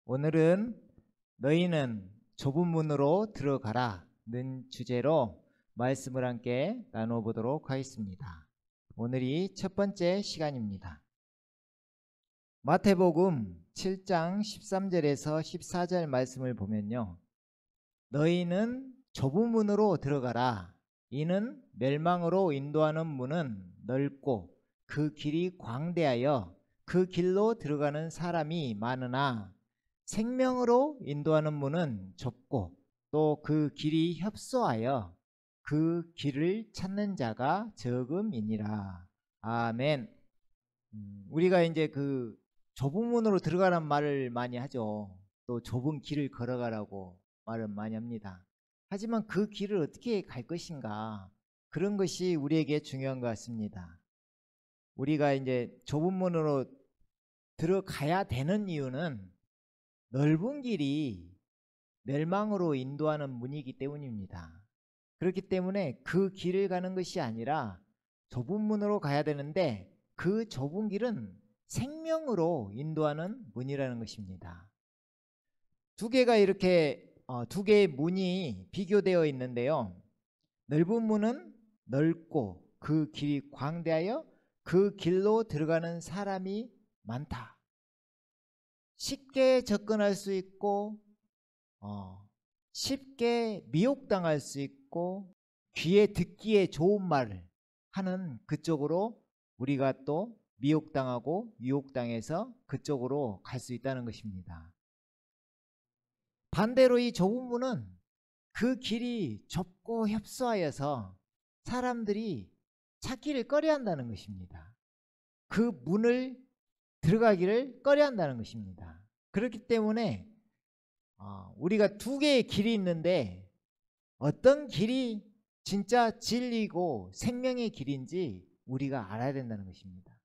오늘은 너희는 좁은 문으로 들어가라는 주제로 말씀을 함께 나눠보도록 하겠습니다. 오늘이 첫 번째 시간입니다. 마태복음 7장 13절에서 14절 말씀을 보면요, 너희는 좁은 문으로 들어가라. 이는 멸망으로 인도하는 문은 넓고 그 길이 광대하여 그 길로 들어가는 사람이 많으나 생명으로 인도하는 문은 좁고 또 그 길이 협소하여 그 길을 찾는 자가 적음이니라. 아멘. 우리가 이제 그 좁은 문으로 들어가는 말을 많이 하죠. 또 좁은 길을 걸어가라고 말을 많이 합니다. 하지만 그 길을 어떻게 갈 것인가, 그런 것이 우리에게 중요한 것 같습니다. 우리가 이제 좁은 문으로 들어가야 되는 이유는 넓은 길이 멸망으로 인도하는 문이기 때문입니다. 그렇기 때문에 그 길을 가는 것이 아니라 좁은 문으로 가야 되는데, 그 좁은 길은 생명으로 인도하는 문이라는 것입니다. 두 개가 이렇게 두 개의 문이 비교되어 있는데요, 넓은 문은 넓고 그 길이 광대하여 그 길로 들어가는 사람이 많다. 쉽게 접근할 수 있고 쉽게 미혹당할 수 있고 귀에 듣기에 좋은 말을 하는 그쪽으로 우리가 또 미혹당하고 유혹당해서 그쪽으로 갈 수 있다는 것입니다. 반대로 이 좁은 문은 그 길이 좁고 협소하여서 사람들이 찾기를 꺼려한다는 것입니다. 그 문을 들어가기를 꺼려한다는 것입니다. 그렇기 때문에 우리가 두 개의 길이 있는데 어떤 길이 진짜 진리고 생명의 길인지 우리가 알아야 된다는 것입니다.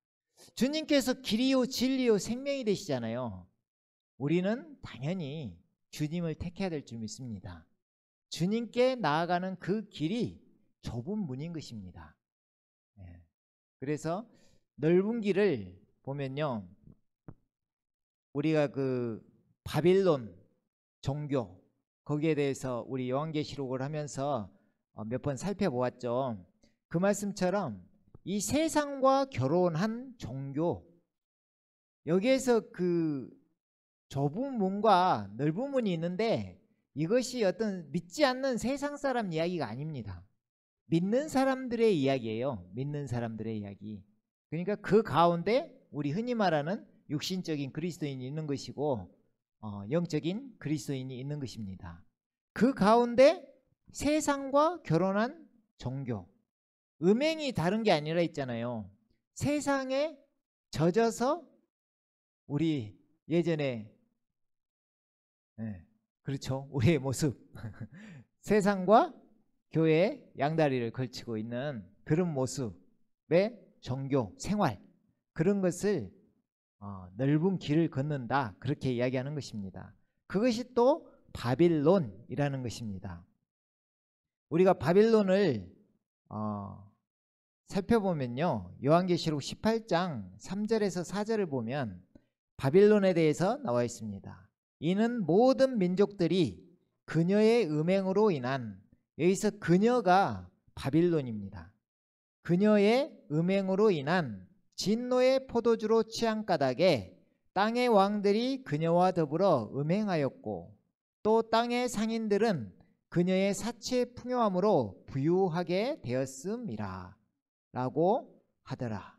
주님께서 길이요 진리요 생명이 되시잖아요. 우리는 당연히 주님을 택해야 될 줄 믿습니다. 주님께 나아가는 그 길이 좁은 문인 것입니다. 그래서 넓은 길을 보면요, 우리가 그 바빌론 종교, 거기에 대해서 우리 요한계시록을 하면서 몇 번 살펴보았죠. 그 말씀처럼 이 세상과 결혼한 종교, 여기에서 그 좁은 문과 넓은 문이 있는데, 이것이 어떤 믿지 않는 세상 사람 이야기가 아닙니다. 믿는 사람들의 이야기예요. 믿는 사람들의 이야기. 그러니까 그 가운데 우리 흔히 말하는 육신적인 그리스도인이 있는 것이고 영적인 그리스도인이 있는 것입니다. 그 가운데 세상과 결혼한 종교, 음행이 다른 게 아니라 있잖아요. 세상에 젖어서 우리 예전에 그렇죠, 우리의 모습 세상과 교회의 양다리를 걸치고 있는 그런 모습의 종교 생활, 그런 것을 넓은 길을 걷는다, 그렇게 이야기하는 것입니다. 그것이 또 바빌론이라는 것입니다. 우리가 바빌론을 살펴보면요, 요한계시록 18장 3절에서 4절을 보면 바빌론에 대해서 나와 있습니다. 이는 모든 민족들이 그녀의 음행으로 인한, 여기서 그녀가 바빌론입니다. 그녀의 음행으로 인한 진노의 포도주로 취한 까닭에 땅의 왕들이 그녀와 더불어 음행하였고 또 땅의 상인들은 그녀의 사치의 풍요함으로 부유하게 되었음이라 라고 하더라.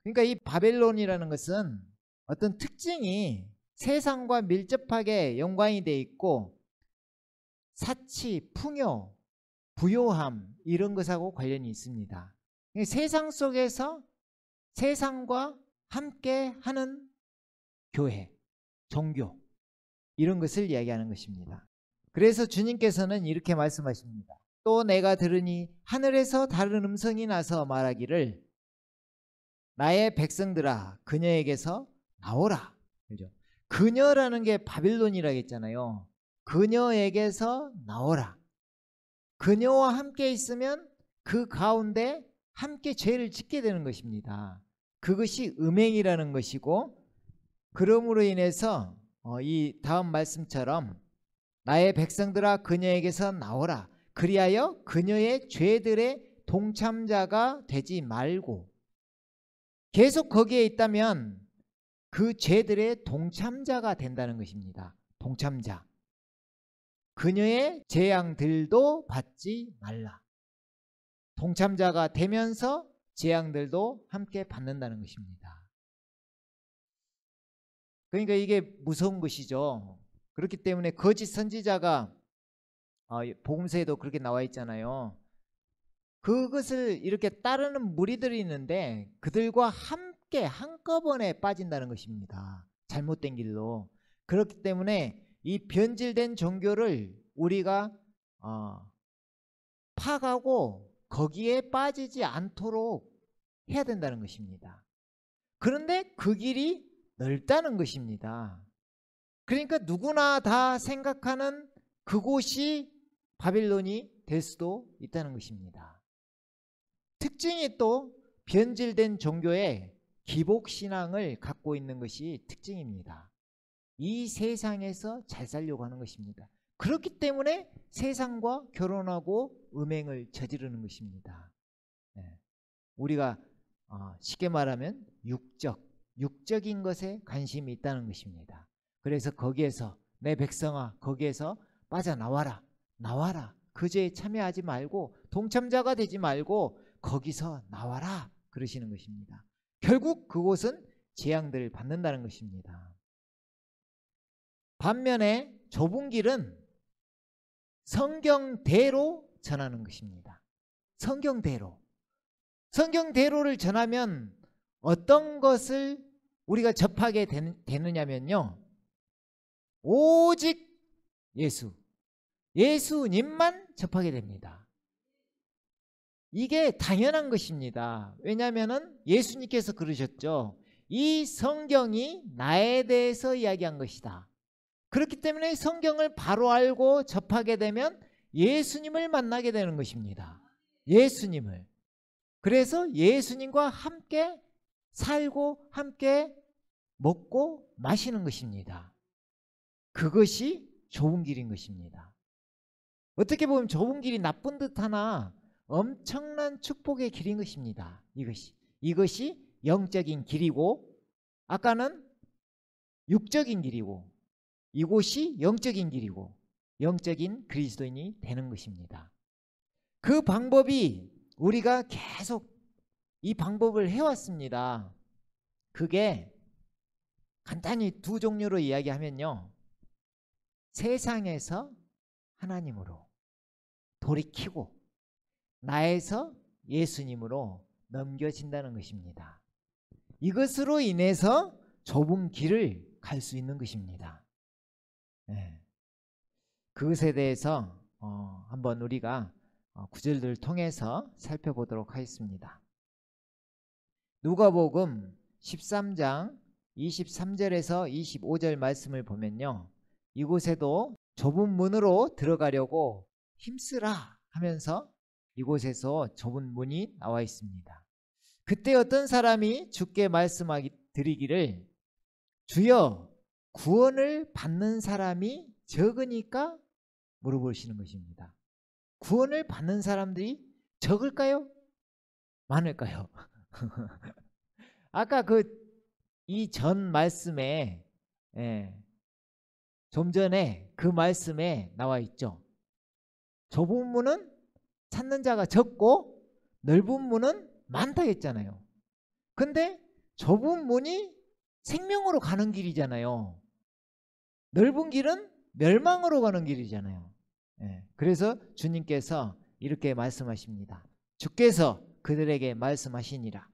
그러니까 이 바벨론이라는 것은 어떤 특징이 세상과 밀접하게 연관이 되어 있고 사치, 풍요, 부요함, 이런 것하고 관련이 있습니다. 세상 속에서 세상과 함께 하는 교회, 종교, 이런 것을 이야기하는 것입니다. 그래서 주님께서는 이렇게 말씀하십니다. 또 내가 들으니 하늘에서 다른 음성이 나서 말하기를 나의 백성들아 그녀에게서 나오라. 그죠? 그녀라는 게 바빌론이라고 했잖아요. 그녀에게서 나오라. 그녀와 함께 있으면 그 가운데 함께 죄를 짓게 되는 것입니다. 그것이 음행이라는 것이고, 그러므로 인해서 이 다음 말씀처럼 나의 백성들아 그녀에게서 나오라. 그리하여 그녀의 죄들의 동참자가 되지 말고, 계속 거기에 있다면 그 죄들의 동참자가 된다는 것입니다. 동참자. 그녀의 재앙들도 받지 말라. 동참자가 되면서 재앙들도 함께 받는다는 것입니다. 그러니까 이게 무서운 것이죠. 그렇기 때문에 거짓 선지자가 복음서에도 그렇게 나와 있잖아요. 그것을 이렇게 따르는 무리들이 있는데 그들과 함께 한꺼번에 빠진다는 것입니다. 잘못된 길로. 그렇기 때문에 이 변질된 종교를 우리가 파가고 거기에 빠지지 않도록 해야 된다는 것입니다. 그런데 그 길이 넓다는 것입니다. 그러니까 누구나 다 생각하는 그곳이 바빌론이 될 수도 있다는 것입니다. 특징이 또 변질된 종교의 기복신앙을 갖고 있는 것이 특징입니다. 이 세상에서 잘 살려고 하는 것입니다. 그렇기 때문에 세상과 결혼하고 음행을 저지르는 것입니다. 우리가 쉽게 말하면 육적인 것에 관심이 있다는 것입니다. 그래서 거기에서 내 백성아 거기에서 빠져나와라. 나와라. 그 죄에 참여하지 말고 동참자가 되지 말고 거기서 나와라. 그러시는 것입니다. 결국 그곳은 재앙들을 받는다는 것입니다. 반면에 좁은 길은 성경대로 전하는 것입니다. 성경대로. 성경대로를 전하면 어떤 것을 우리가 접하게 되느냐면요. 오직 예수님만 접하게 됩니다. 이게 당연한 것입니다. 왜냐하면 예수님께서 그러셨죠. 이 성경이 나에 대해서 이야기한 것이다. 그렇기 때문에 성경을 바로 알고 접하게 되면 예수님을 만나게 되는 것입니다. 예수님을. 그래서 예수님과 함께 살고 함께 먹고 마시는 것입니다. 그것이 좁은 길인 것입니다. 어떻게 보면 좁은 길이 나쁜 듯 하나 엄청난 축복의 길인 것입니다. 이것이 영적인 길이고 아까는 육적인 길이고 이곳이 영적인 길이고 영적인 그리스도인이 되는 것입니다. 그 방법이 우리가 계속 이 방법을 해왔습니다. 그게 간단히 두 종류로 이야기하면요. 세상에서 하나님으로 돌이키고 나에서 예수님으로 넘겨진다는 것입니다. 이것으로 인해서 좁은 길을 갈 수 있는 것입니다. 그것에 대해서 한번 우리가 구절들을 통해서 살펴보도록 하겠습니다. 누가복음 13장 23절에서 25절 말씀을 보면요. 이곳에도 좁은 문으로 들어가려고 힘쓰라 하면서 이곳에서 좁은 문이 나와 있습니다. 그때 어떤 사람이 주께 말씀하기 드리기를 주여 구원을 받는 사람이 적으니까 물어보시는 것입니다. 구원을 받는 사람들이 적을까요? 많을까요? 아까 이 전 말씀에 좀 전에 그 말씀에 나와 있죠. 좁은 문은 찾는 자가 적고 넓은 문은 많다 했잖아요. 근데 좁은 문이 생명으로 가는 길이잖아요. 넓은 길은 멸망으로 가는 길이잖아요. 그래서 주님께서 이렇게 말씀하십니다. 주께서 그들에게 말씀하시니라.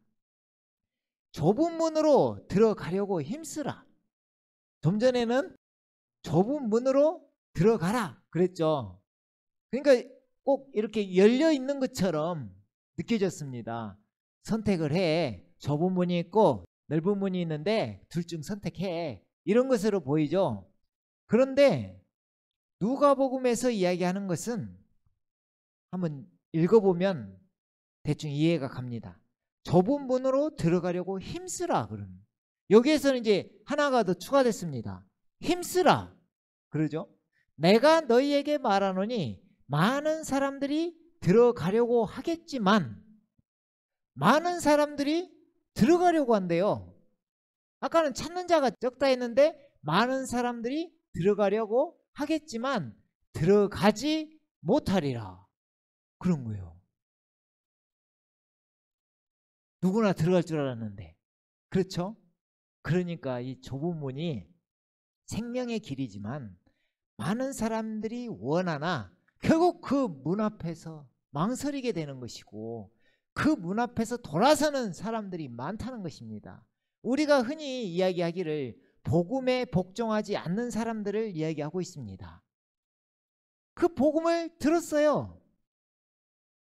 좁은 문으로 들어가려고 힘쓰라. 좀 전에는 좁은 문으로 들어가라 그랬죠. 그러니까 꼭 이렇게 열려 있는 것처럼 느껴졌습니다. 선택을 해. 좁은 문이 있고 넓은 문이 있는데 둘 중 선택해. 이런 것으로 보이죠. 그런데 누가복음에서 이야기하는 것은 한번 읽어보면 대충 이해가 갑니다. 좁은 문으로 들어가려고 힘쓰라. 여기에서는 이제 하나가 더 추가됐습니다. 힘쓰라. 그러죠. 내가 너희에게 말하노니 많은 사람들이 들어가려고 하겠지만 많은 사람들이 들어가려고 한대요. 아까는 찾는 자가 적다 했는데 많은 사람들이 들어가려고 하겠지만 들어가지 못하리라. 그런 거예요. 누구나 들어갈 줄 알았는데. 그렇죠? 그러니까 이 좁은 문이 생명의 길이지만 많은 사람들이 원하나 결국 그 문 앞에서 망설이게 되는 것이고 그 문 앞에서 돌아서는 사람들이 많다는 것입니다. 우리가 흔히 이야기하기를 복음에 복종하지 않는 사람들을 이야기하고 있습니다. 그 복음을 들었어요.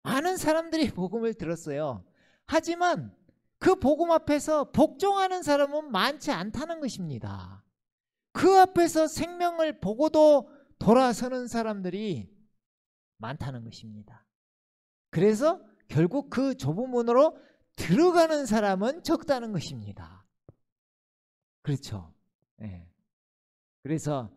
많은 사람들이 복음을 들었어요. 하지만 그 복음 앞에서 복종하는 사람은 많지 않다는 것입니다. 그 앞에서 생명을 보고도 돌아서는 사람들이 많다는 것입니다. 그래서 결국 그 좁은 문으로 들어가는 사람은 적다는 것입니다. 그렇죠. 네. 그래서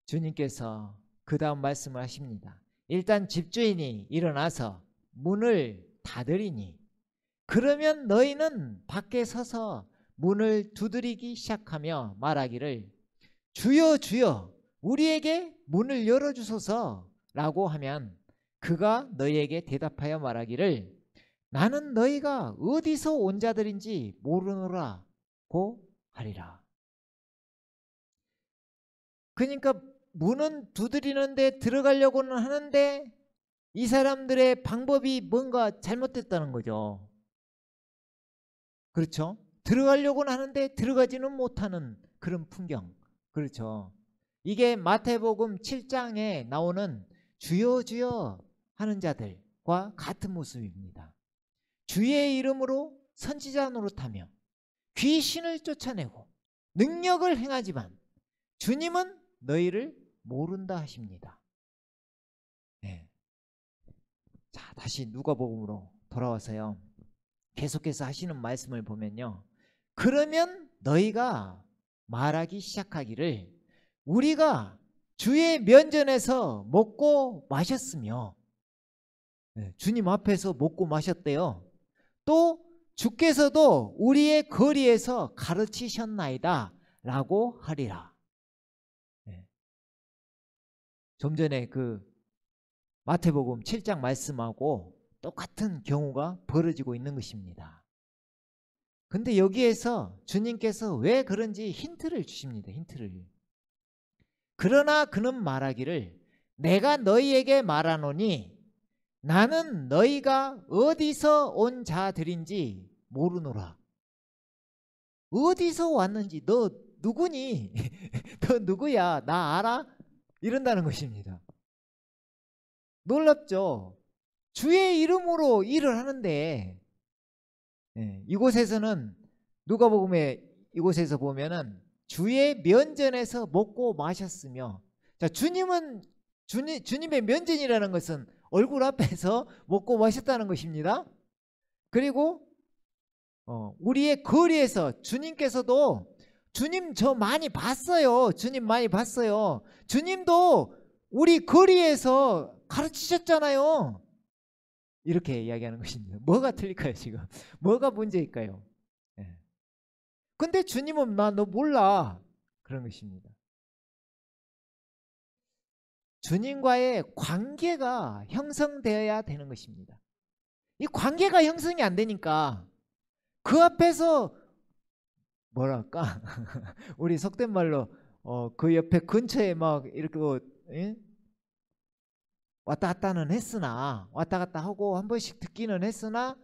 주님께서 그 다음 말씀을 하십니다. 일단 집주인이 일어나서 문을 닫으리니 그러면 너희는 밖에 서서 문을 두드리기 시작하며 말하기를 주여 주여 우리에게 문을 열어주소서 라고 하면 그가 너희에게 대답하여 말하기를 나는 너희가 어디서 온 자들인지 모르노라고 하리라. 그러니까 문은 두드리는데 들어가려고는 하는데 이 사람들의 방법이 뭔가 잘못됐다는 거죠. 그렇죠? 들어가려고는 하는데 들어가지는 못하는 그런 풍경. 그렇죠? 이게 마태복음 7장에 나오는 주여 주여 하는 자들과 같은 모습입니다. 주의 이름으로 선지자 노릇하며 귀신을 쫓아내고 능력을 행하지만 주님은 너희를 모른다 하십니다. 네. 자, 다시 누가복음으로 돌아와서요. 계속해서 하시는 말씀을 보면요. 그러면 너희가 말하기 시작하기를 우리가 주의 면전에서 먹고 마셨으며 네, 주님 앞에서 먹고 마셨대요. 또 주께서도 우리의 거리에서 가르치셨나이다 라고 하리라. 네. 좀 전에 그 마태복음 7장 말씀하고 똑같은 경우가 벌어지고 있는 것입니다. 근데 여기에서 주님께서 왜 그런지 힌트를 주십니다. 힌트를. 그러나 그는 말하기를 내가 너희에게 말하노니 나는 너희가 어디서 온 자들인지 모르노라. 어디서 왔는지 너 누구니? 너 누구야? 나 알아? 이런다는 것입니다. 놀랍죠? 주의 이름으로 일을 하는데 이곳에서는 누가복음에 이곳에서 보면은 주의 면전에서 먹고 마셨으며 자 주님의 면전이라는 것은 얼굴 앞에서 먹고 마셨다는 것입니다. 그리고 우리의 거리에서 주님께서도 주님 저 많이 봤어요. 주님 많이 봤어요. 주님도 우리 거리에서 가르치셨잖아요. 이렇게 이야기하는 것입니다. 뭐가 틀릴까요 지금? 뭐가 문제일까요? 근데 주님은 나 너 몰라. 그런 것입니다. 주님과의 관계가 형성되어야 되는 것입니다. 이 관계가 형성이 안 되니까 그 앞에서 뭐랄까 우리 속된 말로 그 옆에 근처에 막 이렇게 왔다 갔다는 했으나 왔다 갔다 하고 한 번씩 듣기는 했으나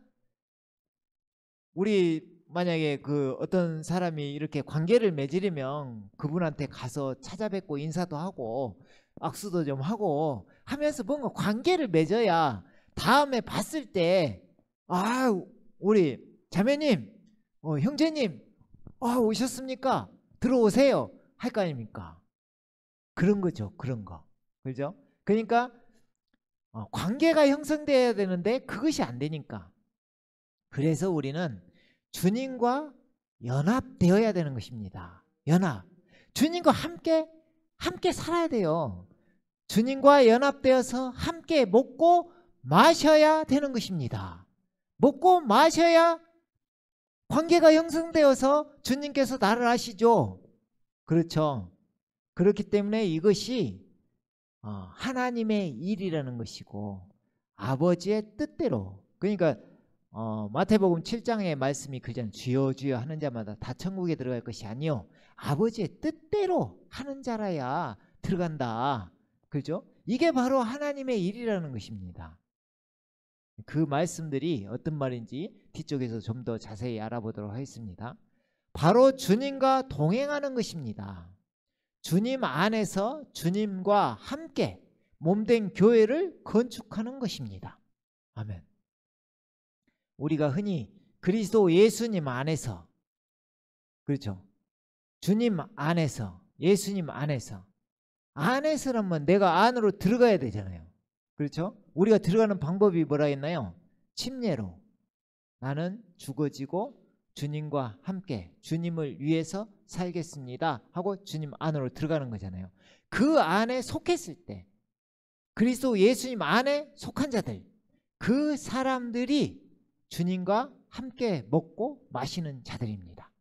우리 만약에 그 어떤 사람이 이렇게 관계를 맺으려면 그분한테 가서 찾아뵙고 인사도 하고 악수도 좀 하고 하면서 뭔가 관계를 맺어야 다음에 봤을 때 아 우리 자매님 형제님 오셨습니까? 들어오세요 할 거 아닙니까? 그런 거죠. 그런 거. 그죠? 그러니까 관계가 형성돼야 되는데 그것이 안 되니까 그래서 우리는 주님과 연합되어야 되는 것입니다. 연합. 주님과 함께 살아야 돼요. 주님과 연합되어서 함께 먹고 마셔야 되는 것입니다. 먹고 마셔야 관계가 형성되어서 주님께서 나를 아시죠. 그렇죠. 그렇기 때문에 이것이 하나님의 일이라는 것이고 아버지의 뜻대로, 그러니까 마태복음 7장의 말씀이 그잖아요. 주여 주여 하는 자마다 다 천국에 들어갈 것이 아니요 아버지의 뜻대로 하는 자라야 들어간다. 그죠? 이게 바로 하나님의 일이라는 것입니다. 그 말씀들이 어떤 말인지 뒤쪽에서 좀 더 자세히 알아보도록 하겠습니다. 바로 주님과 동행하는 것입니다. 주님 안에서 주님과 함께 몸된 교회를 건축하는 것입니다. 아멘. 우리가 흔히 그리스도 예수님 안에서, 그렇죠? 주님 안에서, 예수님 안에서라면 내가 안으로 들어가야 되잖아요. 그렇죠? 우리가 들어가는 방법이 뭐라 했나요? 침례로. 나는 죽어지고 주님과 함께 주님을 위해서 살겠습니다 하고 주님 안으로 들어가는 거잖아요. 그 안에 속했을 때, 그리스도 예수님 안에 속한 자들, 그 사람들이 주님과 함께 먹고 마시는 자들입니다.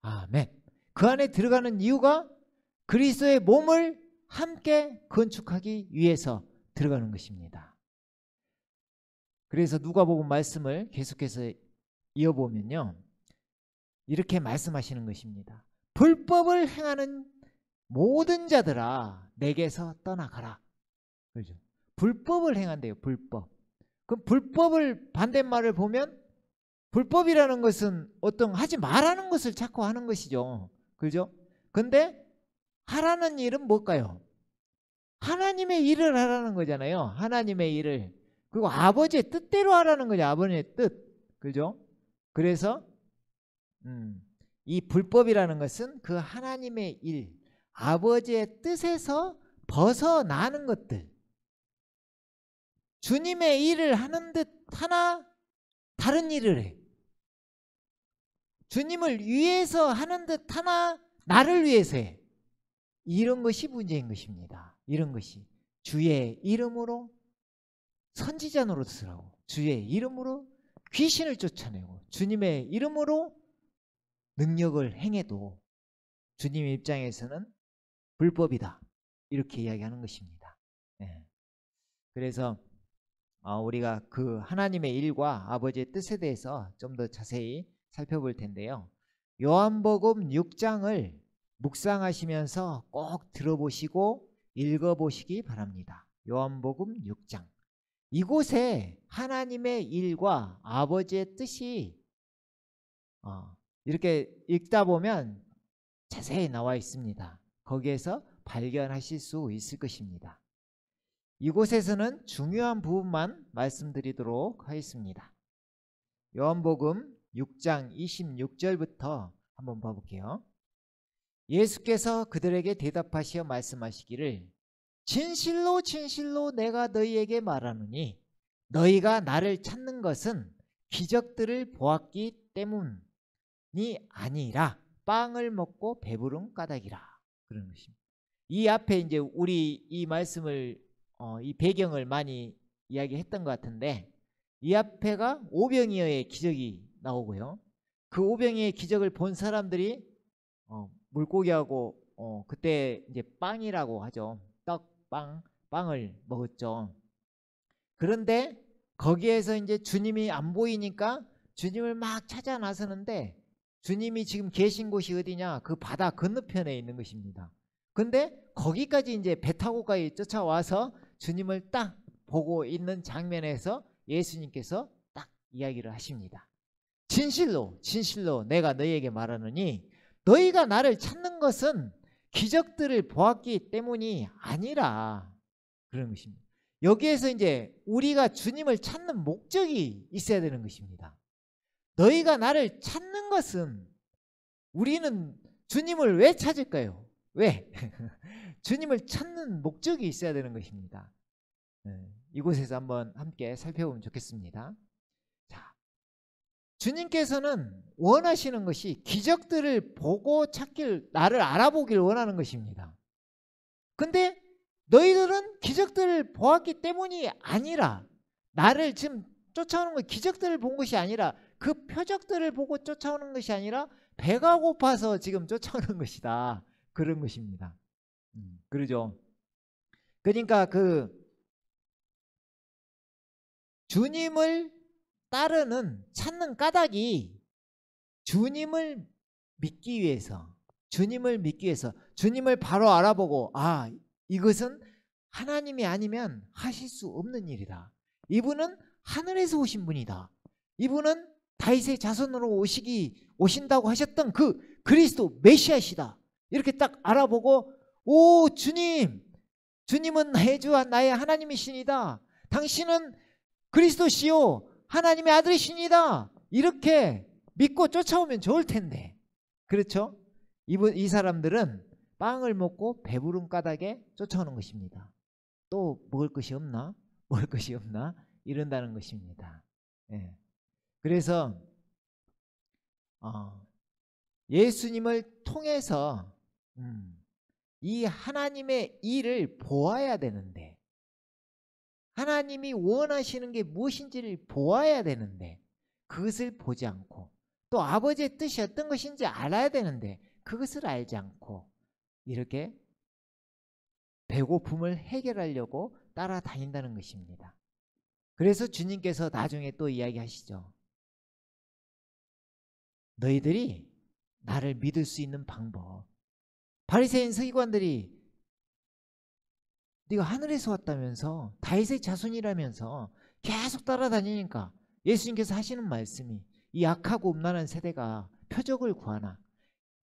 아멘. 그 안에 들어가는 이유가 그리스도의 몸을 함께 건축하기 위해서 들어가는 것입니다. 그래서 누가복음 말씀을 계속해서 이어보면요, 이렇게 말씀하시는 것입니다. 불법을 행하는 모든 자들아 내게서 떠나가라. 그렇죠? 불법을 행한대요. 불법. 그럼 불법을 반대말을 보면 불법이라는 것은 어떤 하지 말라는 것을 자꾸 하는 것이죠. 그렇죠? 근데 하라는 일은 뭘까요? 하나님의 일을 하라는 거잖아요. 하나님의 일을. 그리고 아버지의 뜻대로 하라는 거죠. 아버지의 뜻. 그죠? 그래서 이 불법이라는 것은 그 하나님의 일, 아버지의 뜻에서 벗어나는 것들. 주님의 일을 하는 듯 하나 다른 일을 해. 주님을 위해서 하는 듯 하나 나를 위해서 해. 이런 것이 문제인 것입니다. 이런 것이 주의 이름으로 선지자 노릇을 하고 주의 이름으로 귀신을 쫓아내고 주님의 이름으로 능력을 행해도 주님의 입장에서는 불법이다. 이렇게 이야기하는 것입니다. 네. 그래서 우리가 그 하나님의 일과 아버지의 뜻에 대해서 좀 더 자세히 살펴볼 텐데요. 요한복음 6장을 묵상하시면서 꼭 들어보시고 읽어보시기 바랍니다. 요한복음 6장. 이곳에 하나님의 일과 아버지의 뜻이 이렇게 읽다 보면 자세히 나와 있습니다. 거기에서 발견하실 수 있을 것입니다. 이곳에서는 중요한 부분만 말씀드리도록 하겠습니다. 요한복음 6장 26절부터 한번 봐볼게요. 예수께서 그들에게 대답하시어 말씀하시기를 진실로 진실로 내가 너희에게 말하노니 너희가 나를 찾는 것은 기적들을 보았기 때문이 아니라 빵을 먹고 배부른 까닭이라. 그런 것입니다. 이 앞에 이제 우리 이 말씀을 이 배경을 많이 이야기했던 것 같은데, 이 앞에가 오병이어의 기적이 나오고요. 그 오병이어의 기적을 본 사람들이 물고기하고 그때 이제 빵이라고 하죠. 빵을 먹었죠. 그런데 거기에서 이제 주님이 안 보이니까 주님을 막 찾아 나서는데 주님이 지금 계신 곳이 어디냐? 그 바다 건너편에 있는 것입니다. 근데 거기까지 이제 배 타고까지 쫓아와서 주님을 딱 보고 있는 장면에서 예수님께서 딱 이야기를 하십니다. 진실로 진실로 내가 너희에게 말하노니 너희가 나를 찾는 것은 기적들을 보았기 때문이 아니라, 그런 것입니다. 여기에서 이제 우리가 주님을 찾는 목적이 있어야 되는 것입니다. 너희가 나를 찾는 것은, 우리는 주님을 왜 찾을까요? 왜? 주님을 찾는 목적이 있어야 되는 것입니다. 이곳에서 한번 함께 살펴보면 좋겠습니다. 자, 주님께서는 원하시는 것이 기적들을 보고 찾길, 나를 알아보길 원하는 것입니다. 근데 너희들은 기적들을 보았기 때문이 아니라, 나를 지금 쫓아오는 건 기적들을 본 것이 아니라, 그 표적들을 보고 쫓아오는 것이 아니라 배가 고파서 지금 쫓아오는 것이다, 그런 것입니다. 그러죠. 그러니까 그 주님을 따르는, 찾는 까닭이 주님을 믿기 위해서, 주님을 바로 알아보고, 아, 이것은 하나님이 아니면 하실 수 없는 일이다. 이분은 하늘에서 오신 분이다. 이분은 다윗의 자손으로 오신다고 하셨던 그 그리스도 메시아시다. 이렇게 딱 알아보고, 오, 주님은 나의 주와 나의 하나님이시니다. 당신은 그리스도시요 하나님의 아들이시니다. 이렇게 믿고 쫓아오면 좋을 텐데, 그렇죠? 이 사람들은 빵을 먹고 배부른 까닭에 쫓아오는 것입니다. 또 먹을 것이 없나? 먹을 것이 없나? 이런다는 것입니다. 예. 그래서 예수님을 통해서 이 하나님의 일을 보아야 되는데, 하나님이 원하시는 게 무엇인지를 보아야 되는데, 그것을 보지 않고, 또 아버지의 뜻이 어떤 것인지 알아야 되는데 그것을 알지 않고 이렇게 배고픔을 해결하려고 따라다닌다는 것입니다. 그래서 주님께서 나중에 또 이야기하시죠. 너희들이 나를 믿을 수 있는 방법, 바리새인 서기관들이 네가 하늘에서 왔다면서, 다윗의 자손이라면서 계속 따라다니니까 예수님께서 하시는 말씀이, 이 악하고 음란한 세대가 표적을 구하나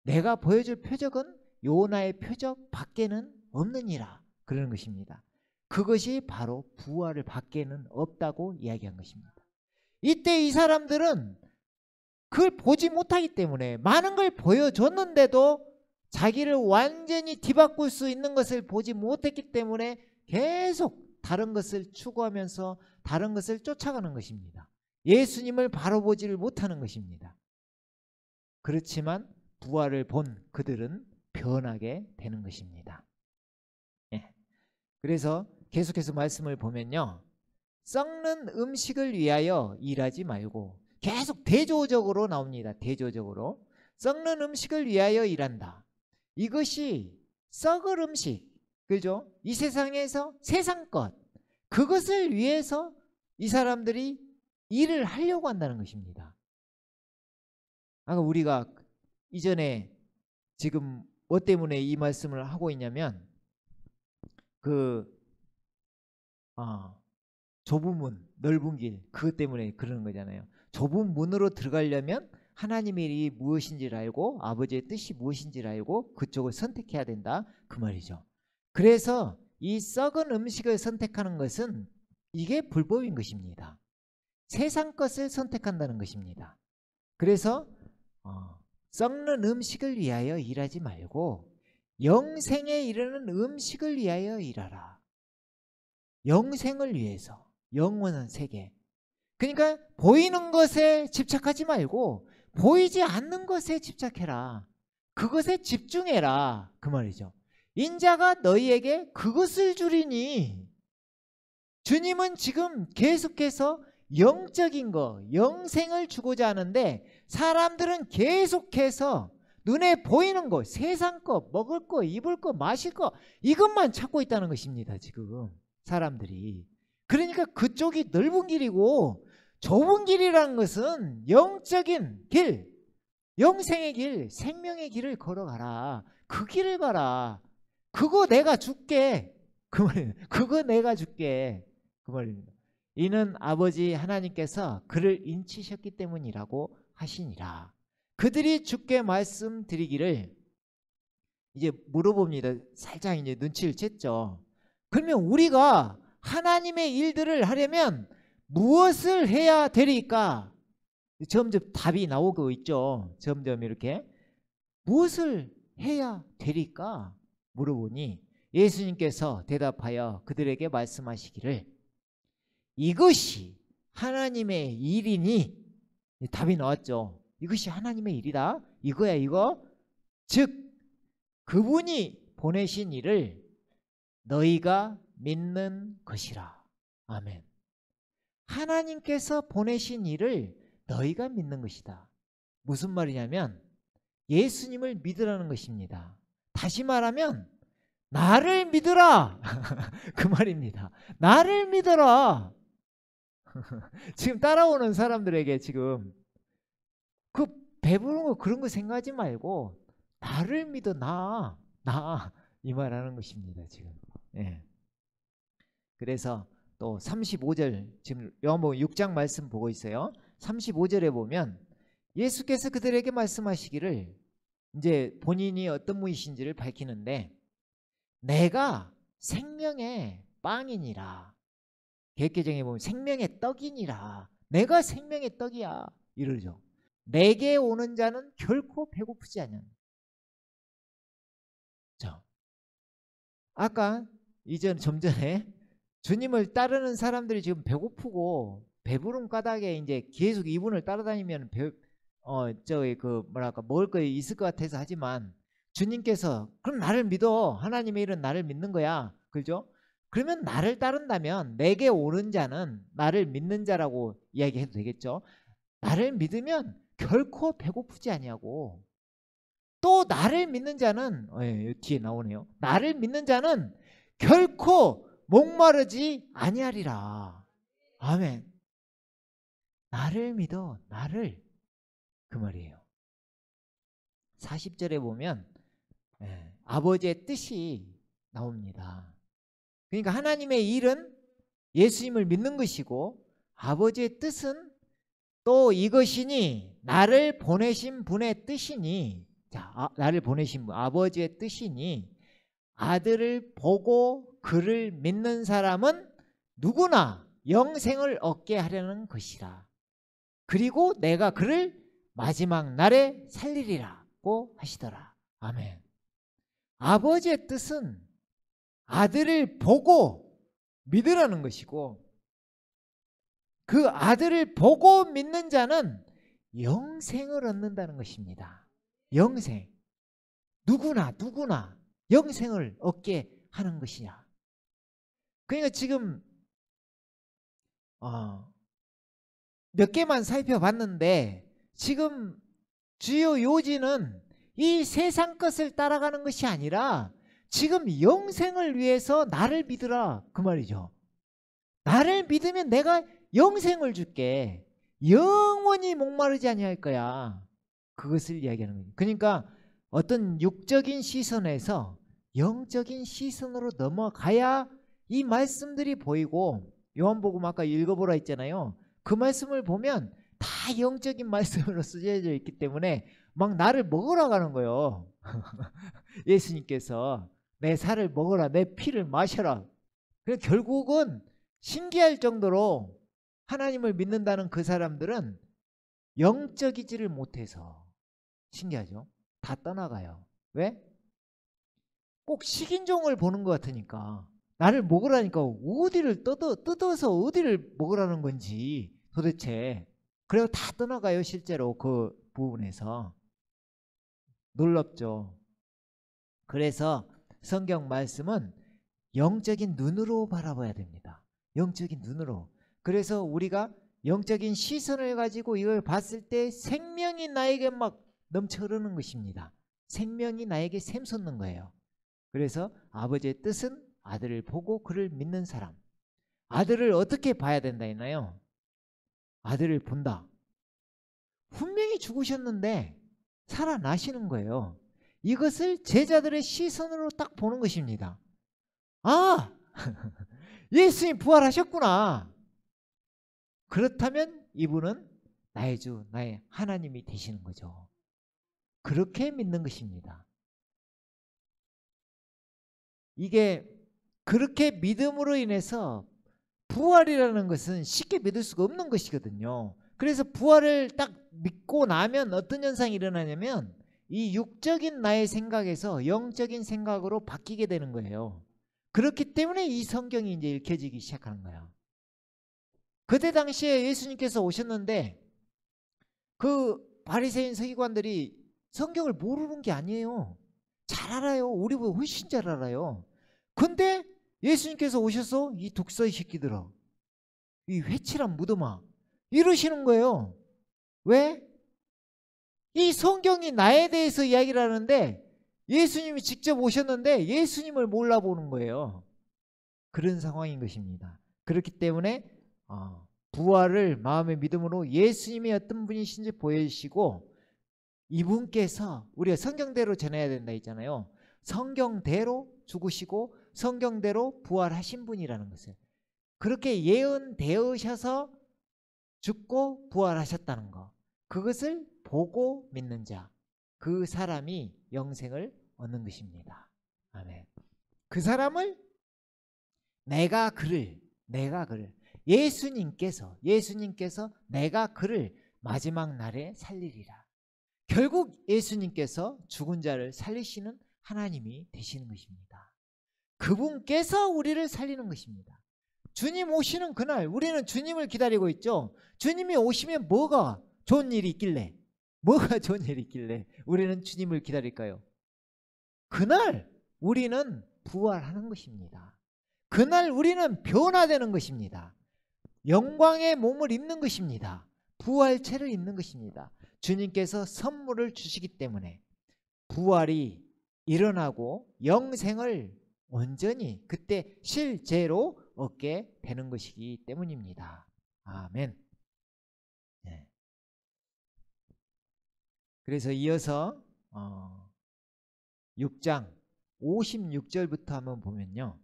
내가 보여줄 표적은 요나의 표적 밖에는 없느니라, 그러는 것입니다. 그것이 바로 부활을 밖에는 없다고 이야기한 것입니다. 이때 이 사람들은 그걸 보지 못하기 때문에, 많은 걸 보여줬는데도 자기를 완전히 뒤바꿀 수 있는 것을 보지 못했기 때문에 계속 다른 것을 추구하면서 다른 것을 쫓아가는 것입니다. 예수님을 바로 보지를 못하는 것입니다. 그렇지만 부활을 본 그들은 변하게 되는 것입니다. 예. 그래서 계속해서 말씀을 보면요, 썩는 음식을 위하여 일하지 말고, 계속 대조적으로 나옵니다. 대조적으로 썩는 음식을 위하여 일한다. 이것이 썩을 음식, 그죠? 이 세상에서 세상 것, 그것을 위해서 이 사람들이 일을 하려고 한다는 것입니다. 아까 우리가 이전에 지금 뭐 때문에 이 말씀을 하고 있냐면, 좁은 문, 넓은 길, 그것 때문에 그러는 거잖아요. 좁은 문으로 들어가려면 하나님의 일이 무엇인지를 알고, 아버지의 뜻이 무엇인지를 알고 그쪽을 선택해야 된다, 그 말이죠. 그래서 이 썩은 음식을 선택하는 것은 이게 불법인 것입니다. 세상 것을 선택한다는 것입니다. 그래서 썩는 음식을 위하여 일하지 말고 영생에 이르는 음식을 위하여 일하라. 영생을 위해서, 영원한 세계. 그러니까 보이는 것에 집착하지 말고 보이지 않는 것에 집착해라. 그것에 집중해라, 그 말이죠. 인자가 너희에게 그것을 주리니, 주님은 지금 계속해서 영적인 거, 영생을 주고자 하는데 사람들은 계속해서 눈에 보이는 거, 세상 거, 먹을 거, 입을 거, 마실 거, 이것만 찾고 있다는 것입니다, 지금 사람들이. 그러니까 그쪽이 넓은 길이고, 좁은 길이라는 것은 영적인 길, 영생의 길, 생명의 길을 걸어가라. 그 길을 가라. 그거 내가 줄게, 그 말이에요. 그거 내가 줄게, 그 말입니다. 이는 아버지 하나님께서 그를 인치셨기 때문이라고 하시니라. 그들이 주께 말씀드리기를, 이제 물어봅니다. 살짝 이제 눈치를 챘죠. 그러면 우리가 하나님의 일들을 하려면 무엇을 해야 되리까? 점점 답이 나오고 있죠. 점점 이렇게 무엇을 해야 되리까 물어보니 예수님께서 대답하여 그들에게 말씀하시기를, 이것이 하나님의 일이니 답이 나왔죠. 이것이 하나님의 일이다. 이거야 이거. 즉 그분이 보내신 일을 너희가 믿는 것이라. 아멘. 하나님께서 보내신 일을 너희가 믿는 것이다. 무슨 말이냐면 예수님을 믿으라는 것입니다. 다시 말하면 나를 믿으라. 그 말입니다. 나를 믿어라. 지금 따라오는 사람들에게 지금 그 배부른 거 그런 거 생각하지 말고 나를 믿어. 나 이 말하는 것입니다. 지금. 예. 그래서 또 35절 지금 요한복음 6장 말씀 보고 있어요. 35절에 보면 예수께서 그들에게 말씀하시기를 이제 본인이 어떤 분이신지를 밝히는데 내가 생명의 빵이니라. 개역개정에 보면 생명의 떡이니라. 내가 생명의 떡이야 이러죠. 내게 오는 자는 결코 배고프지 않냐. 자, 아까 좀 전에 주님을 따르는 사람들이 지금 배고프고 배부른 까닭에 이제 계속 이분을 따라다니면 먹을 거 있을 것 같아서 하지만 주님께서 그럼 나를 믿어. 하나님의 일은 나를 믿는 거야. 그죠? 그러면 나를 따른다면 내게 오는 자는 나를 믿는 자라고 이야기해도 되겠죠. 나를 믿으면 결코 배고프지 아니하고 또 나를 믿는 자는 뒤에 나오네요. 나를 믿는 자는 결코 목마르지 아니하리라. 아멘. 나를 믿어. 나를. 그 말이에요. 40절에 보면 아버지의 뜻이 나옵니다. 그러니까 하나님의 일은 예수님을 믿는 것이고 아버지의 뜻은 또 이것이니 나를 보내신 분의 뜻이니 나를 보내신 분 아버지의 뜻이니 아들을 보고 그를 믿는 사람은 누구나 영생을 얻게 하려는 것이라. 그리고 내가 그를 마지막 날에 살리리라고 하시더라. 아멘. 아버지의 뜻은 아들을 보고 믿으라는 것이고 그 아들을 보고 믿는 자는 영생을 얻는다는 것입니다. 영생. 누구나 영생을 얻게 하는 것이냐. 그러니까 지금 몇 개만 살펴봤는데 지금 주요 요지는 이 세상 것을 따라가는 것이 아니라 지금 영생을 위해서 나를 믿으라 그 말이죠. 나를 믿으면 내가 영생을 줄게. 영원히 목마르지 아니할 거야. 그것을 이야기하는 거예요. 그러니까 어떤 육적인 시선에서 영적인 시선으로 넘어가야 이 말씀들이 보이고 요한복음 아까 읽어보라 했잖아요. 그 말씀을 보면 다 영적인 말씀으로 쓰여져 있기 때문에 막 나를 먹으러 가는 거예요. 예수님께서 내 살을 먹어라, 내 피를 마셔라. 그래서 결국은 신기할 정도로 하나님을 믿는다는 그 사람들은 영적이지를 못해서 신기하죠. 다 떠나가요. 왜? 꼭 식인종을 보는 것 같으니까 나를 먹으라니까 어디를 뜯어서 어디를 먹으라는 건지 도대체. 그래서 다 떠나가요. 실제로 그 부분에서. 놀랍죠. 그래서 성경 말씀은 영적인 눈으로 바라봐야 됩니다. 영적인 눈으로. 그래서 우리가 영적인 시선을 가지고 이걸 봤을 때 생명이 나에게 막 넘쳐 흐르는 것입니다. 생명이 나에게 샘솟는 거예요. 그래서 아버지의 뜻은 아들을 보고 그를 믿는 사람. 아들을 어떻게 봐야 된다 했나요? 아들을 본다. 분명히 죽으셨는데 살아나시는 거예요. 이것을 제자들의 시선으로 딱 보는 것입니다. 아! 예수님 부활하셨구나. 그렇다면 이분은 나의 주, 나의 하나님이 되시는 거죠. 그렇게 믿는 것입니다. 이게 그렇게 믿음으로 인해서 부활이라는 것은 쉽게 믿을 수가 없는 것이거든요. 그래서 부활을 딱 믿고 나면 어떤 현상이 일어나냐면 이 육적인 나의 생각에서 영적인 생각으로 바뀌게 되는 거예요. 그렇기 때문에 이 성경이 이제 읽혀지기 시작하는 거예요. 그때 당시에 예수님께서 오셨는데 그 바리새인 서기관들이 성경을 모르는 게 아니에요. 잘 알아요. 우리보다 훨씬 잘 알아요. 근데 예수님께서 오셔서 이 독사의 새끼들아, 이 회칠한 무덤아, 이러시는 거예요. 왜? 이 성경이 나에 대해서 이야기를 하는데 예수님이 직접 오셨는데 예수님을 몰라보는 거예요. 그런 상황인 것입니다. 그렇기 때문에 부활을 마음의 믿음으로 예수님이 어떤 분이신지 보여주시고, 이분께서 우리가 성경대로 전해야 된다 했잖아요. 성경대로 죽으시고 성경대로 부활하신 분이라는 것을, 그렇게 예언되으셔서 죽고 부활하셨다는 것, 그것을 보고 믿는 자, 그 사람이 영생을 얻는 것입니다. 아멘. 그 사람을 내가 그를 예수님께서 내가 그를 마지막 날에 살리리라. 결국 예수님께서 죽은 자를 살리시는 하나님이 되시는 것입니다. 그분께서 우리를 살리는 것입니다. 주님 오시는 그날 우리는 주님을 기다리고 있죠. 주님이 오시면 뭐가 좋은 일이 있길래 우리는 주님을 기다릴까요? 그날 우리는 부활하는 것입니다. 그날 우리는 변화되는 것입니다. 영광의 몸을 입는 것입니다. 부활체를 입는 것입니다. 주님께서 선물을 주시기 때문에 부활이 일어나고 영생을 온전히 그때 실제로 얻게 되는 것이기 때문입니다. 아멘. 네. 그래서 이어서 6장 56절부터 한번 보면요,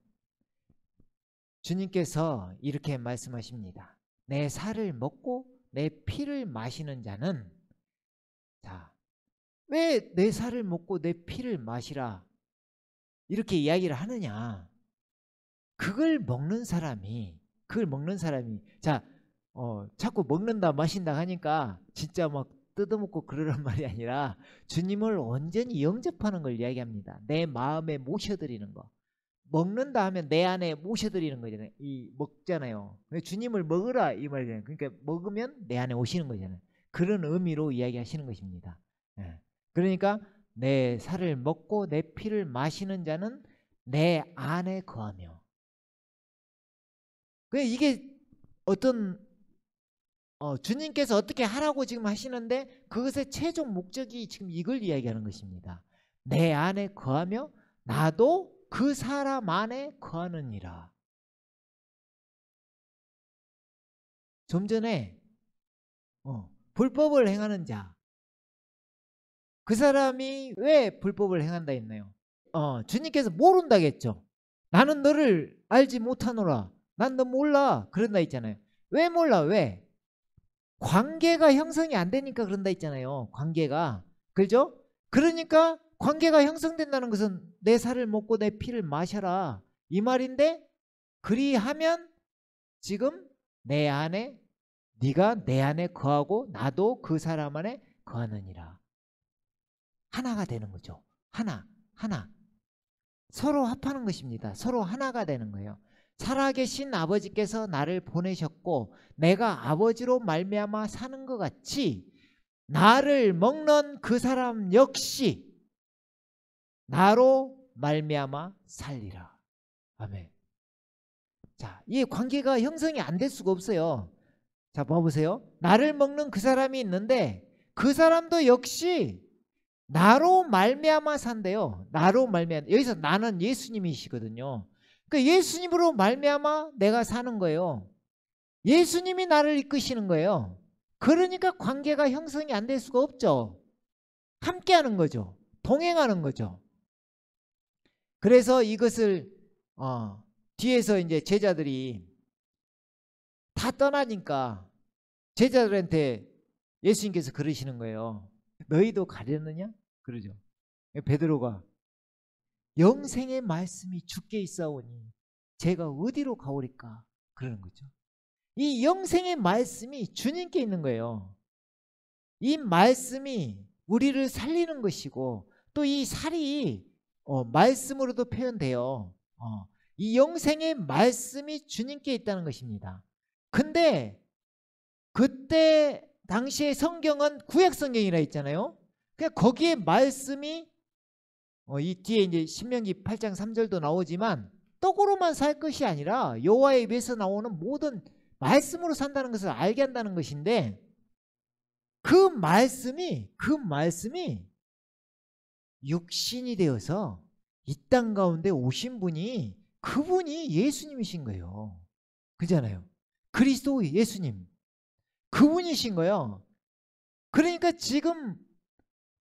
주님께서 이렇게 말씀하십니다. 내 살을 먹고 내 피를 마시는 자는, 자, 왜 내 살을 먹고 내 피를 마시라 이렇게 이야기를 하느냐. 그걸 먹는 사람이 자, 자꾸 먹는다 마신다 하니까 진짜 막 뜯어먹고 그러란 말이 아니라 주님을 온전히 영접하는 걸 이야기합니다. 내 마음에 모셔드리는 거. 먹는다 하면 내 안에 모셔드리는 거잖아요. 먹잖아요. 주님을 먹으라 이 말이잖아요. 그러니까 먹으면 내 안에 오시는 거잖아요. 그런 의미로 이야기하시는 것입니다. 그러니까 내 살을 먹고 내 피를 마시는 자는 내 안에 거하며, 이게 어떤 주님께서 어떻게 하라고 지금 하시는데 그것의 최종 목적이 지금 이걸 이야기하는 것입니다. 내 안에 거하며 나도 그 사람 안에 거하느니라. 좀 전에 불법을 행하는 자, 그 사람이 왜 불법을 행한다 했나요? 주님께서 모른다겠죠. 나는 너를 알지 못하노라. 난 너 몰라. 그런다 했잖아요. 왜 몰라? 왜? 관계가 형성이 안 되니까 그런다 했잖아요. 관계가. 그죠? 그러니까 관계가 형성된다는 것은 내 살을 먹고 내 피를 마셔라 이 말인데, 그리하면 지금 내 안에, 네가 내 안에 거하고 나도 그 사람 안에 거하느니라. 하나가 되는 거죠. 하나. 서로 합하는 것입니다. 서로 하나가 되는 거예요. 살아계신 아버지께서 나를 보내셨고 내가 아버지로 말미암아 사는 것 같이 나를 먹는 그 사람 역시 나로 말미암아 살리라. 아멘. 자, 이 관계가 형성이 안 될 수가 없어요. 자, 봐보세요. 나를 먹는 그 사람이 있는데 그 사람도 역시 나로 말미암아 산대요. 나로 말미암아. 여기서 나는 예수님이시거든요. 그러니까 예수님으로 말미암아 내가 사는 거예요. 예수님이 나를 이끄시는 거예요. 그러니까 관계가 형성이 안 될 수가 없죠. 함께하는 거죠. 동행하는 거죠. 그래서 이것을 뒤에서 이제 제자들이 다 떠나니까 제자들한테 예수님께서 그러시는 거예요. 너희도 가려느냐? 그러죠. 베드로가 영생의 말씀이 주께 있사오니 제가 어디로 가오리까? 그러는 거죠. 이 영생의 말씀이 주님께 있는 거예요. 이 말씀이 우리를 살리는 것이고 또 이 살이 말씀으로도 표현돼요. 이 영생의 말씀이 주님께 있다는 것입니다. 근데 그때 당시에 성경은 구약 성경이라 했잖아요. 그러니까 거기에 말씀이 이 뒤에 이제 신명기 8장 3절도 나오지만 떡으로만 살 것이 아니라 여호와의 입에서 나오는 모든 말씀으로 산다는 것을 알게 한다는 것인데, 그 말씀이 육신이 되어서 이 땅 가운데 오신 분이, 그분이 예수님이신 거예요. 그잖아요. 그리스도 예수님, 그분이신 거예요. 그러니까 지금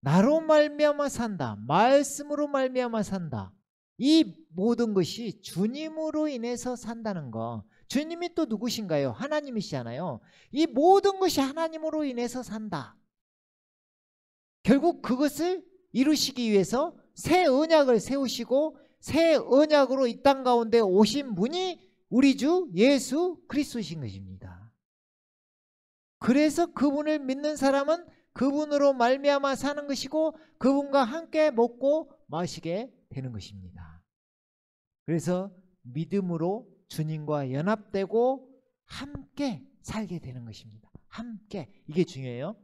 나로 말미암아 산다, 말씀으로 말미암아 산다, 이 모든 것이 주님으로 인해서 산다는 거. 주님이 또 누구신가요? 하나님이시잖아요. 이 모든 것이 하나님으로 인해서 산다. 결국 그것을 이루시기 위해서 새 언약을 세우시고 새 언약으로 이 땅 가운데 오신 분이 우리 주 예수 그리스도이신 것입니다. 그래서 그분을 믿는 사람은 그분으로 말미암아 사는 것이고 그분과 함께 먹고 마시게 되는 것입니다. 그래서 믿음으로 주님과 연합되고 함께 살게 되는 것입니다. 함께, 이게 중요해요.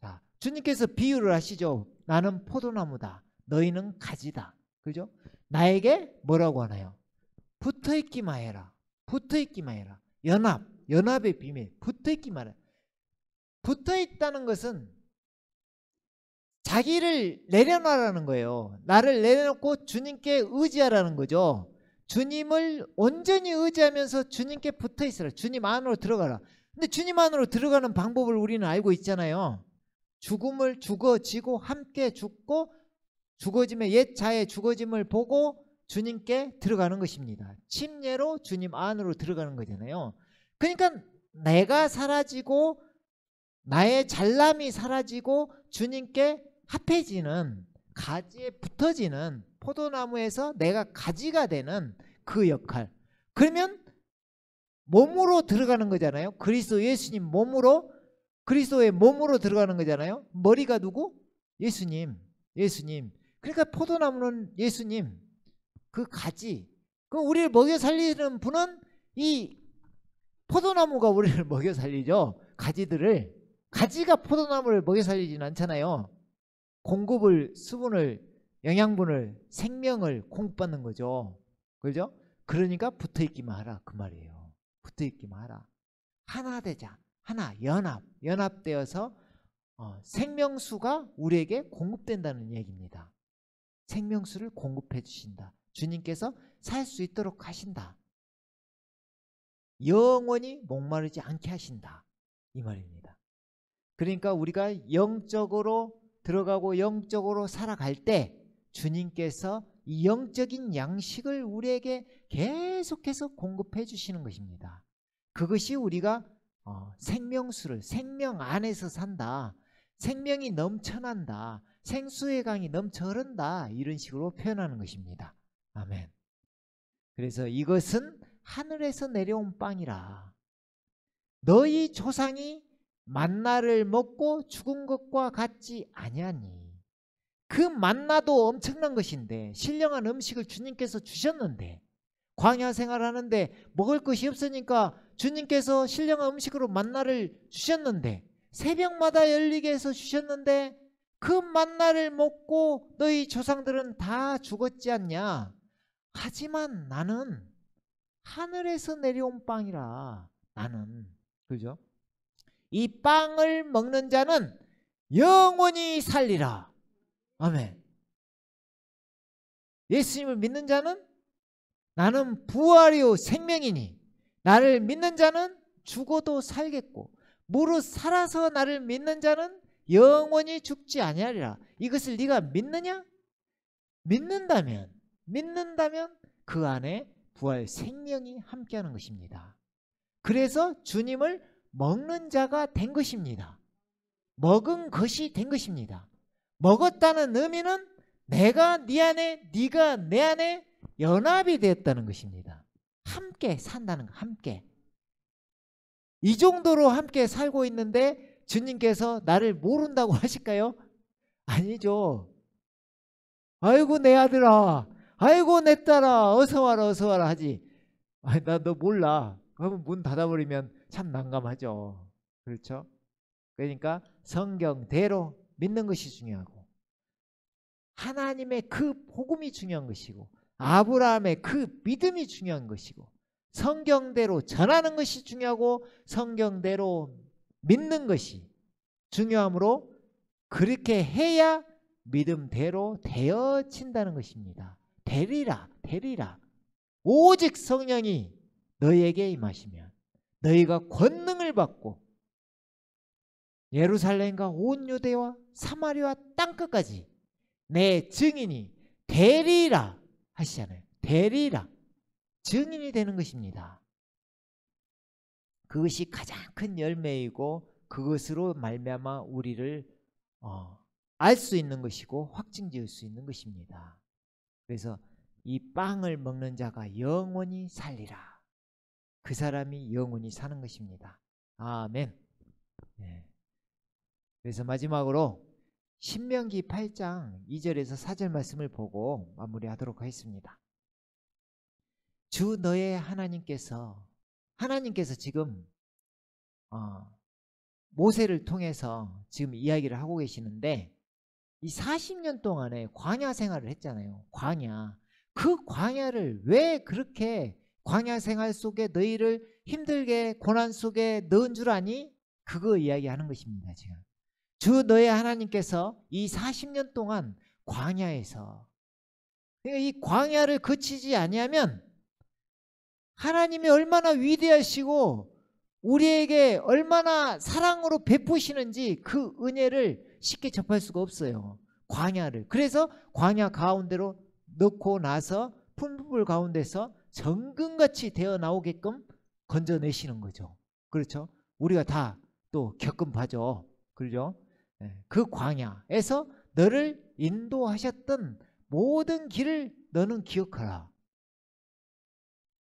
자, 주님께서 비유를 하시죠. 나는 포도나무다, 너희는 가지다. 그죠? 나에게 뭐라고 하나요? 붙어있기만 해라. 붙어있기만 해라. 연합의 비밀. 붙어있기만 해라. 붙어있다는 것은 자기를 내려놔라는 거예요. 나를 내려놓고 주님께 의지하라는 거죠. 주님을 온전히 의지하면서 주님께 붙어있어라. 주님 안으로 들어가라. 근데 주님 안으로 들어가는 방법을 우리는 알고 있잖아요. 죽음을 죽어지고 함께 죽고 죽어짐의 옛 자의 죽어짐을 보고 주님께 들어가는 것입니다. 침례로 주님 안으로 들어가는 거잖아요. 그러니까 내가 사라지고 나의 잘남이 사라지고 주님께 합해지는, 가지에 붙어지는, 포도나무에서 내가 가지가 되는 그 역할. 그러면 몸으로 들어가는 거잖아요. 그리스도 예수님 몸으로, 그리스도의 몸으로 들어가는 거잖아요. 머리가 누구? 예수님. 그러니까 포도나무는 예수님, 그 가지. 그 우리를 먹여 살리는 분은 이 포도나무가 우리를 먹여 살리죠. 가지들을. 가지가 포도나무를 먹여 살리지는 않잖아요. 공급을, 수분을, 영양분을, 생명을 공급받는 거죠. 그죠? 그러니까 붙어있기만 하라, 그 말이에요. 붙어있기만 하라. 하나 되자. 하나, 연합되어서 생명수가 우리에게 공급된다는 얘기입니다. 생명수를 공급해 주신다. 주님께서 살 수 있도록 하신다. 영원히 목마르지 않게 하신다, 이 말입니다. 그러니까 우리가 영적으로 들어가고 영적으로 살아갈 때 주님께서 이 영적인 양식을 우리에게 계속해서 공급해 주시는 것입니다. 그것이 우리가 생명수를, 생명 안에서 산다, 생명이 넘쳐난다, 생수의 강이 넘쳐 흐른다, 이런 식으로 표현하는 것입니다. 아멘. 그래서 이것은 하늘에서 내려온 빵이라. 너희 조상이 만나를 먹고 죽은 것과 같지 아니하니. 그 만나도 엄청난 것인데, 신령한 음식을 주님께서 주셨는데, 광야 생활하는데 먹을 것이 없으니까 주님께서 신령한 음식으로 만나를 주셨는데, 새벽마다 열리게 해서 주셨는데, 그 만나를 먹고 너희 조상들은 다 죽었지 않냐. 하지만 나는 하늘에서 내려온 빵이라. 나는, 그죠? 이 빵을 먹는 자는 영원히 살리라. 아멘. 예수님을 믿는 자는, 나는 부활이요 생명이니 나를 믿는 자는 죽어도 살겠고 무릇 살아서 나를 믿는 자는 영원히 죽지 아니하리라. 이것을 네가 믿느냐? 믿는다면 그 안에 부활 생명이 함께하는 것입니다. 그래서 주님을 먹는 자가 된 것입니다. 먹은 것이 된 것입니다. 먹었다는 의미는 내가 네 안에, 네가 내 안에 연합이 되었다는 것입니다. 함께 산다는 거, 함께. 이 정도로 함께 살고 있는데 주님께서 나를 모른다고 하실까요? 아니죠. 아이고 내 아들아, 아이고 내 딸아, 어서 와라 하지. 나 너 몰라. 그러면 문 닫아버리면 참 난감하죠. 그렇죠? 그러니까 성경대로 믿는 것이 중요하고 하나님의 그 복음이 중요한 것이고 아브라함의 그 믿음이 중요한 것이고 성경대로 전하는 것이 중요하고 성경대로 믿는 것이 중요하므로 그렇게 해야 믿음대로 되어진다는 것입니다. 되리라 되리라. 오직 성령이 너희에게 임하시면 너희가 권능을 받고 예루살렘과 온 유대와 사마리아 땅끝까지 내 증인이 되리라 하시잖아요. 되리라. 증인이 되는 것입니다. 그것이 가장 큰 열매이고 그것으로 말미암아 우리를 알 수 있는 것이고 확증지을 수 있는 것입니다. 그래서 이 빵을 먹는 자가 영원히 살리라. 그 사람이 영원히 사는 것입니다. 아멘. 네. 그래서 마지막으로 신명기 8장 2절에서 4절 말씀을 보고 마무리하도록 하겠습니다. 주 너의 하나님께서 지금 모세를 통해서 지금 이야기를 하고 계시는데 이 40년 동안에 광야 생활을 했잖아요. 광야. 그 광야를 왜 그렇게 광야 생활 속에 너희를 힘들게 고난 속에 넣은 줄 아니? 그거 이야기하는 것입니다. 지금. 주 너의 하나님께서 이 40년 동안 광야에서 그러니까 이 광야를 거치지 아니하면 하나님이 얼마나 위대하시고 우리에게 얼마나 사랑으로 베푸시는지 그 은혜를 쉽게 접할 수가 없어요. 광야를. 그래서 광야 가운데로 넣고 나서 풀무불 가운데서 정금같이 되어 나오게끔 건져내시는 거죠. 그렇죠? 우리가 다 또 겪은 바죠. 그렇죠? 그 광야에서 너를 인도하셨던 모든 길을 너는 기억하라.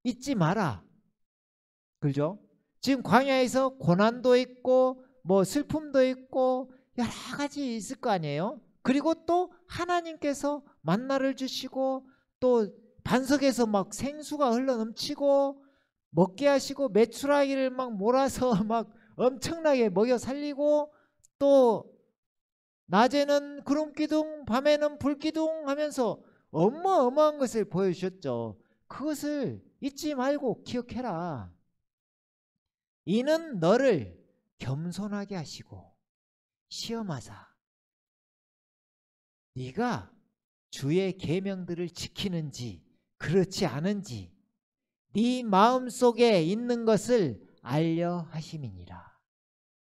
잊지 마라. 그렇죠? 지금 광야에서 고난도 있고 뭐 슬픔도 있고 여러 가지 있을 거 아니에요. 그리고 또 하나님께서 만나를 주시고 또 반석에서 막 생수가 흘러넘치고 먹게 하시고 메추라기를 막 몰아서 막 엄청나게 먹여 살리고 또 낮에는 구름기둥 밤에는 불기둥 하면서 어마어마한 것을 보여주셨죠. 그것을 잊지 말고 기억해라. 이는 너를 겸손하게 하시고 시험하사 네가 주의 계명들을 지키는지 그렇지 않은지 네 마음속에 있는 것을 알려 하심이니라.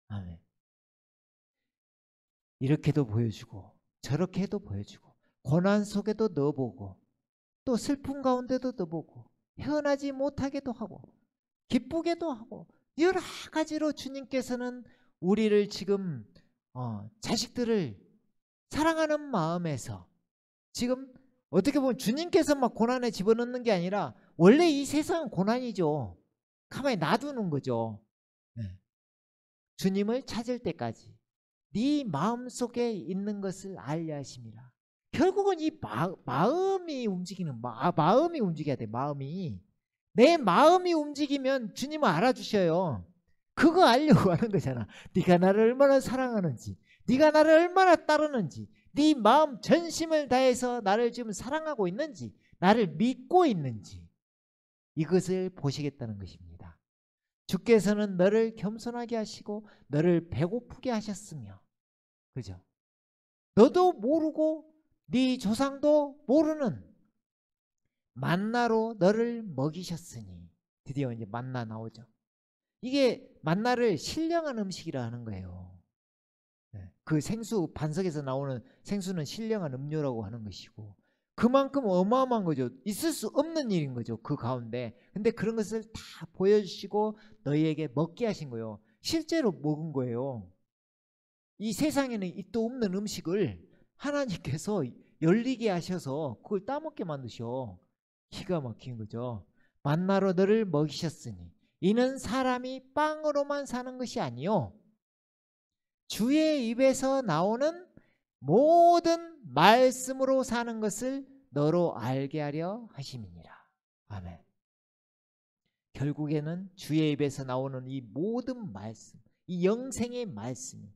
아멘. 이렇게도 보여주고 저렇게도 보여주고 고난 속에도 넣어보고 또 슬픔 가운데도 넣어보고 헤어나지 못하게도 하고 기쁘게도 하고 여러 가지로 주님께서는 우리를 지금 자식들을 사랑하는 마음에서 지금 어떻게 보면 주님께서 막 고난에 집어넣는 게 아니라 원래 이 세상은 고난이죠. 가만히 놔두는 거죠. 주님을 찾을 때까지 네 마음속에 있는 것을 알려 하심이라. 결국은 이 마음이 움직이는 마음이 움직여야 돼. 마음이 내 마음이 움직이면 주님을 알아주셔요. 그거 알려고 하는 거잖아. 네가 나를 얼마나 사랑하는지 네가 나를 얼마나 따르는지 네 마음 전심을 다해서 나를 지금 사랑하고 있는지 나를 믿고 있는지 이것을 보시겠다는 것입니다. 주께서는 너를 겸손하게 하시고 너를 배고프게 하셨으며 그죠? 너도 모르고 네 조상도 모르는 만나로 너를 먹이셨으니 드디어 이제 만나 나오죠. 이게 만나를 신령한 음식이라 하는 거예요. 그 생수 반석에서 나오는 생수는 신령한 음료라고 하는 것이고 그만큼 어마어마한 거죠. 있을 수 없는 일인 거죠. 그 가운데. 근데 그런 것을 다 보여주시고 너희에게 먹게 하신 거예요. 실제로 먹은 거예요. 이 세상에는 있도 없는 음식을 하나님께서 열리게 하셔서 그걸 따먹게 만드셔. 기가 막힌 거죠. 만나로 너를 먹이셨으니 이는 사람이 빵으로만 사는 것이 아니요 주의 입에서 나오는 모든 말씀으로 사는 것을 너로 알게 하려 하심이니라. 아멘. 결국에는 주의 입에서 나오는 이 모든 말씀 이 영생의 말씀이.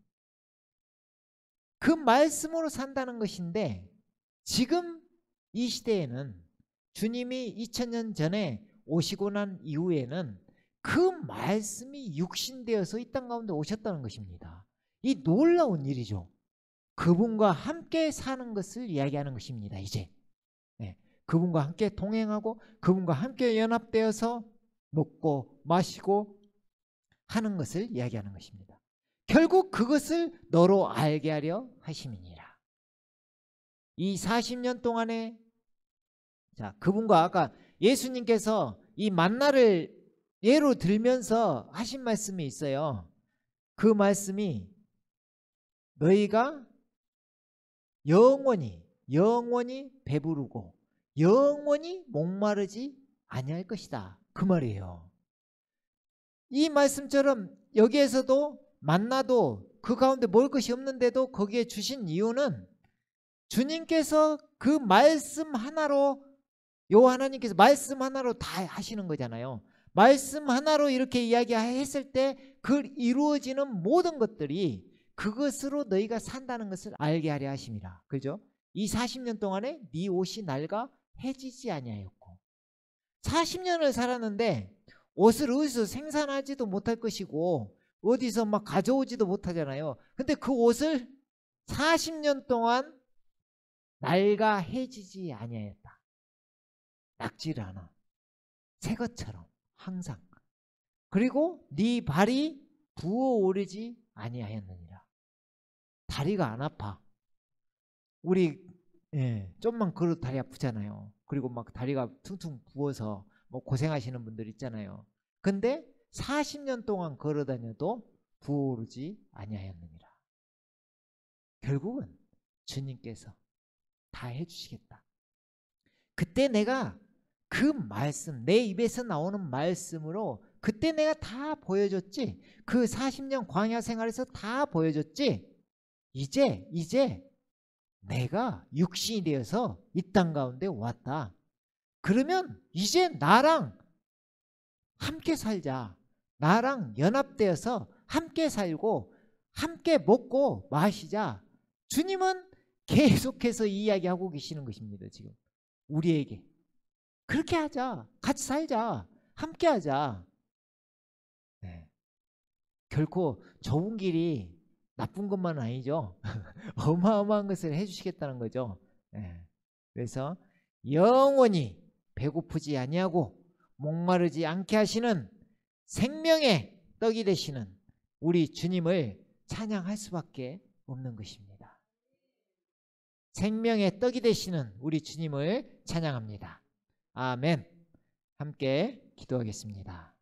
그 말씀으로 산다는 것인데 지금 이 시대에는 주님이 2000년 전에 오시고 난 이후에는 그 말씀이 육신되어서 이 땅 가운데 오셨다는 것입니다. 이 놀라운 일이죠. 그분과 함께 사는 것을 이야기하는 것입니다. 이제 그분과 함께 동행하고 그분과 함께 연합되어서 먹고 마시고 하는 것을 이야기하는 것입니다. 결국 그것을 너로 알게 하려 하심이니라. 이 40년 동안에 자, 그분과 아까 예수님께서 이 만나를 예로 들면서 하신 말씀이 있어요. 그 말씀이 너희가 영원히 배부르고 영원히 목마르지 아니할 것이다. 그 말이에요. 이 말씀처럼 여기에서도 만나도 그 가운데 먹을 것이 없는데도 거기에 주신 이유는 주님께서 그 말씀 하나로 하나님께서 말씀 하나로 다 하시는 거잖아요. 말씀 하나로 이렇게 이야기했을 때 그 이루어지는 모든 것들이 그것으로 너희가 산다는 것을 알게 하려 하심이라. 그죠? 이 40년 동안에 네 옷이 낡아 해지지 아니하였고 40년을 살았는데 옷을 어디서 생산하지도 못할 것이고 어디서 막 가져오지도 못하잖아요. 근데 그 옷을 40년 동안 낡아 해지지 아니하였다. 낡지를 않아. 새 것처럼 항상. 그리고 네 발이 부어오르지 아니하였느니라. 다리가 안 아파. 우리 좀만 걸어도 다리 아프잖아요. 그리고 막 다리가 퉁퉁 부어서 뭐 고생하시는 분들 있잖아요. 근데 40년 동안 걸어 다녀도 부어오르지 아니하였느니라. 결국은 주님께서 다 해주시겠다. 그때 내가 그 말씀, 내 입에서 나오는 말씀으로 그때 내가 다 보여줬지. 그 40년 광야 생활에서 다 보여줬지. 이제 내가 육신이 되어서 이 땅 가운데 왔다. 그러면 이제 나랑 함께 살자. 나랑 연합되어서 함께 살고 함께 먹고 마시자. 주님은 계속해서 이야기하고 계시는 것입니다. 지금 우리에게 그렇게 하자. 같이 살자. 함께 하자. 결코 좁은 길이 나쁜 것만은 아니죠. 어마어마한 것을 해주시겠다는 거죠. 그래서 영원히 배고프지 아니하고 목마르지 않게 하시는 생명의 떡이 되시는 우리 주님을 찬양할 수밖에 없는 것입니다. 생명의 떡이 되시는 우리 주님을 찬양합니다. 아멘. 함께 기도하겠습니다.